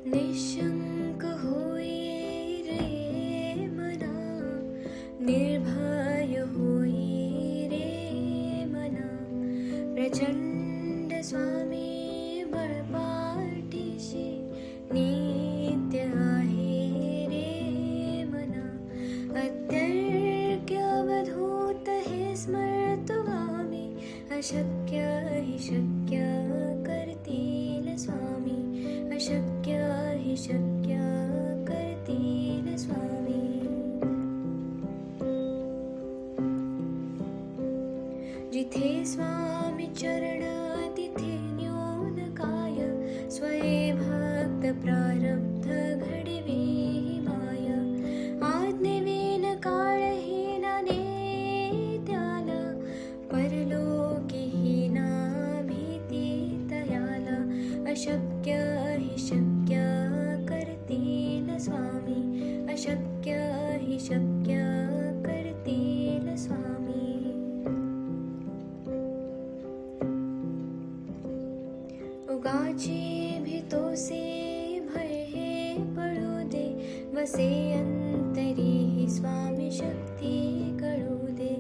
निशंक होई रे मना, निर्भय होई रे मना, प्रचंड स्वामी बळपाठीशी नित्य आहे रे मना. अत्यर्क्य अवधूत हे स्मर्तुगामी, अशक्य हि शक्य करतील स्वामी, अशक्य हि शक्य करतील स्वामी. जिथे स्वामी चरण तिथे न्यून काय, स्वये भक्त प्रारब्ध घडवी माय. आज्ञेविन काळहीना नेत्याला, परलोकीहीना भीती तयाला. अशक्य हि शक्य करतील स्वामी, अशक्य हि शक्य करतील स्वामी. उगाची भीतोसे भय हे पळू दे, वसे अंतरी ही स्वामी शक्ती कळू दे.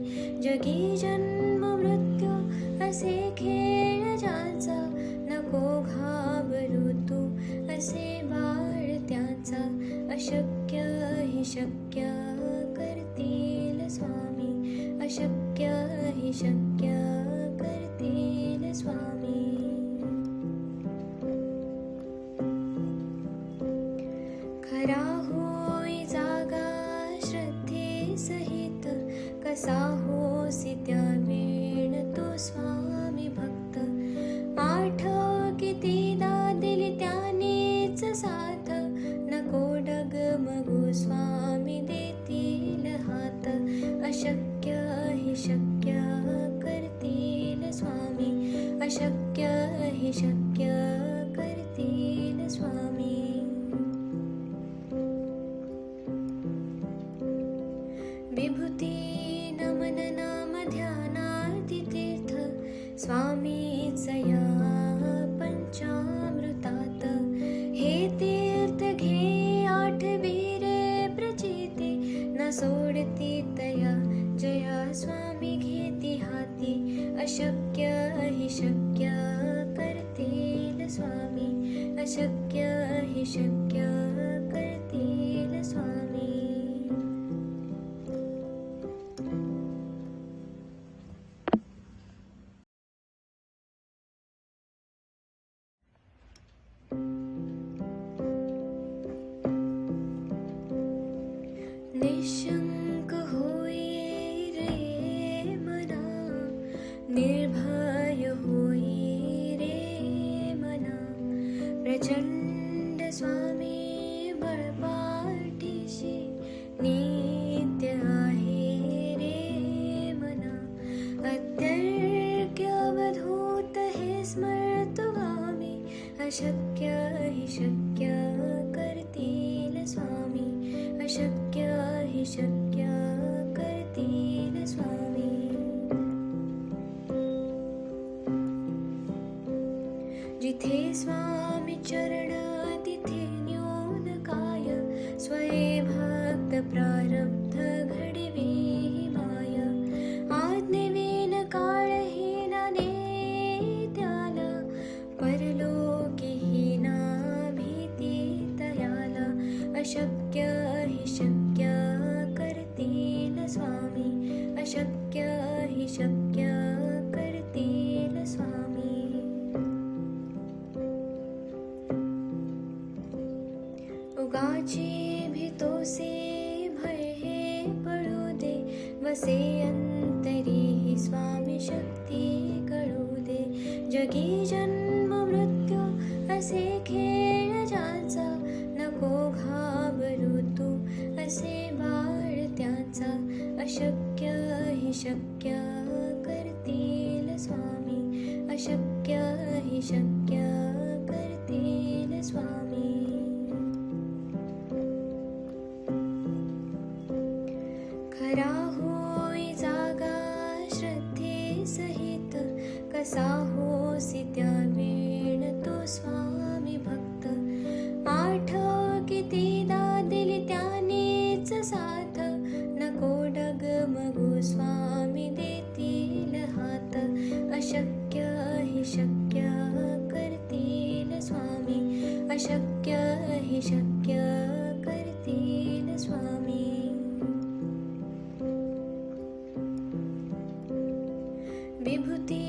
जगी जन्म मृत्यू असे खेळ ज्याचा, नको घाबरू तू असे बाळ त्याचा. अशक्य हि शक्य करतील स्वामी, अशक्य हि शक्य करतील स्वामी. खरा होई जागा श्रद्धे सहित, कसा होसी त्या वेळ तो स्वामी भक्त. आठव कितीदा दिली त्यानेच साथ, नको डगमगू स्वामी देतील हात. अशक्य हि शक्य करतील स्वामी, अशक्य हि शक्य करतील स्वामी. विभूती नमन नाम ध्यानार्ती तीर्थ, स्वामीच या पंचामृतात. हे तीर्थ घे आठवी रे प्रचिती, न सोडती तया जया स्वामी घेती हाती. अशक्य हि शक्य करतील स्वामी, अशक्य हि शक्य करतील स्वामी. निशंक होई रे मना, निर्भय होई रे मना, प्रचंड स्वामी बळपाठीशी नित्य आहे रे मना. अत्यर्क्य अवधूत हे स्मर्तुगामी, अशक्य हि शक्य करतील स्वामी, अशक्य हि शक्य करतील स्वामी. जिथे स्वामी चरण तिथे न्यून काय, स्वये भक्त प्रारब्ध घडवी माय. आज्ञेविन काळहीना नेत्याला, परलोकीहीना भीती तयाला. अशक्य हि शक्य करतील स्वामी, अशक्य हि शक्य करतील स्वामी. उगाची भीतोसे भय हे पळू दे, वसे अंतरी ही स्वामी शक्ती कळू दे. जगी जन्म मृत्यू असे खेळ ज्याचा, नको घाबरू तू असे बाळ त्याचा. अशक्य हि शक्य करतील स्वामी, अशक्य हि शक्य करतील स्वामी. खरा होई जागा श्रद्धे सहित, कसा होसी त्या वेळ तो स्वामी भक्त. आठव कितीदा दिली त्यानेच साथ, नको डगमगू स्वामी देतील हात. अशक्य हि शक्य करतील स्वामी, अशक्य हि शक्य करतील स्वामी. विभूती